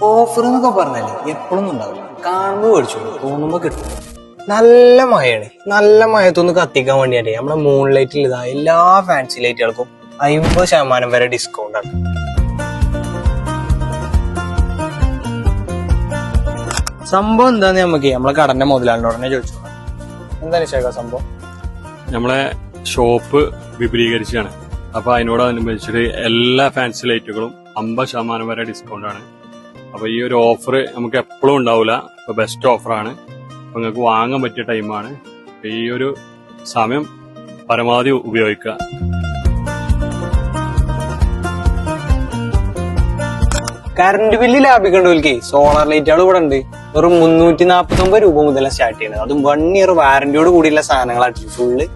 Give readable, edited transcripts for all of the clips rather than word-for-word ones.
Offer എന്നൊക്കെ പറഞ്ഞാല് എപ്പോഴൊന്നും ഉണ്ടാവില്ല. കാണുമ്പോ മേടിച്ചോളൂ, തോന്നുമ്പോ കിട്ടും. നല്ല മഴയാണ്. നല്ല മഴത്തൊന്ന് കത്തിക്കാൻ വേണ്ടിയാട്ടെ നമ്മളെ മൂൺ ലൈറ്റിൽ ഇതാ എല്ലാ ഫാൻസി ലൈറ്റുകൾക്കും 50% വരെ ഡിസ്കൗണ്ട് ആണ്. സംഭവം എന്താന്ന് നമുക്ക് നമ്മളെ കടന്റെ മുതലാളിനോട് തന്നെ ചോദിച്ചു. എന്താണ് ശേഖ സംഭവം? നമ്മളെ ഷോപ്പ് വിപുലീകരിച്ചാണ്. അപ്പൊ അതിനോടനുബന്ധിച്ചിട്ട് എല്ലാ ഫാൻസി ലൈറ്റുകളും 50% വരെ ഡിസ്കൗണ്ട് ആണ്. അപ്പൊ ഈ ഒരു ഓഫർ നമുക്ക് എപ്പോഴും ഉണ്ടാവില്ല. ഇപ്പൊ ബെസ്റ്റ് ഓഫറാണ്. അപ്പൊ നിങ്ങൾക്ക് വാങ്ങാൻ പറ്റിയ ടൈമാണ്. ഈ ഒരു സമയം പരമാവധി ഉപയോഗിക്കുക. കറണ്ട് ബില്ല് ലാഭിക്കേണ്ടവർക്ക് സോളാർ ലൈറ്റുകൾ ഇവിടെ ഉണ്ട്. വെറും 349 രൂപ മുതൽ സ്റ്റാർട്ട് ചെയ്യുന്നത്. അതും 1 ഇയർ വാറന്റിയോട് കൂടിയുള്ള സാധനങ്ങളാണ് ഫുള്ള്.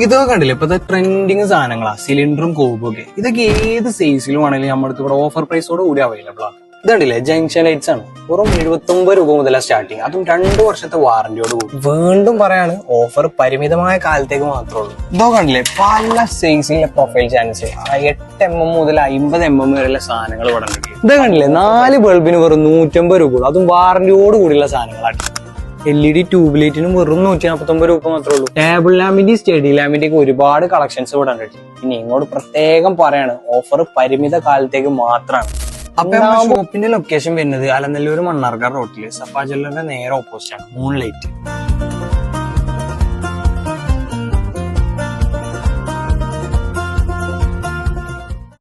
ഇതൊക്കെ കണ്ടില്ലേ ഇപ്പത്തെ ട്രെൻഡിങ് സാധനങ്ങളാ, സിലിണ്ടറും കോപ്പും ഒക്കെ. ഇതൊക്കെ ഏത് സൈസിലും ആണെങ്കിലും നമ്മുടെ ഇവിടെ ഓഫർ പ്രൈസോട് കൂടി അവൈലബിൾ ആണ്. ഇതുണ്ടല്ലേ ജംഗ്ഷൻ ലൈറ്റ്സ് ആണ്. വെറും 79 രൂപ മുതലാണ് സ്റ്റാർട്ടിങ്. അതും 2 വർഷത്തെ വാറന്റിയോട് കൂടി. വീണ്ടും പറയാണ്, ഓഫർ പരിമിതമായ കാലത്തേക്ക് മാത്രമേ ഉള്ളൂ. ഇതൊക്കെ കണ്ടില്ലേ പല സൈസിലെ പ്രൊഫൈൽ ചാനൽസ് 8 mm മുതൽ 50 mm വരെയുള്ള സാധനങ്ങൾ ഇവിടെ ഉണ്ട്. ഇതൊക്കെ കണ്ടില്ലേ 4 ബൾബിന് വെറും 150 രൂപ. അതും വാറന്റിയോട് കൂടിയുള്ള സാധനങ്ങളാണ്. LED ട്യൂബ് ലൈറ്റിനും വെറും 149 രൂപ മാത്രമേ ഉള്ളൂ. ടേബിൾ ലാമ്പിന്റെയും സ്റ്റഡി ലാമ്പിന്റെയും ഒരുപാട് കളക്ഷൻസ് ഇവിടെ ഉണ്ട്. ഇനി ഇങ്ങോട്ട് പ്രത്യേകം പറയാണ്, ഓഫർ പരിമിത കാലത്തേക്ക് മാത്രമാണ്. അപ്പൊ ഷോപ്പിന്റെ ലൊക്കേഷൻ വരുന്നത് അലനല്ലൂർ മണ്ണാർക്കാട് റോട്ടില് സഫാ ജ്വല്ലറിന്റെ നേരെ ഓപ്പോസിറ്റ് ആണ് മൂൺ ലൈറ്റ്.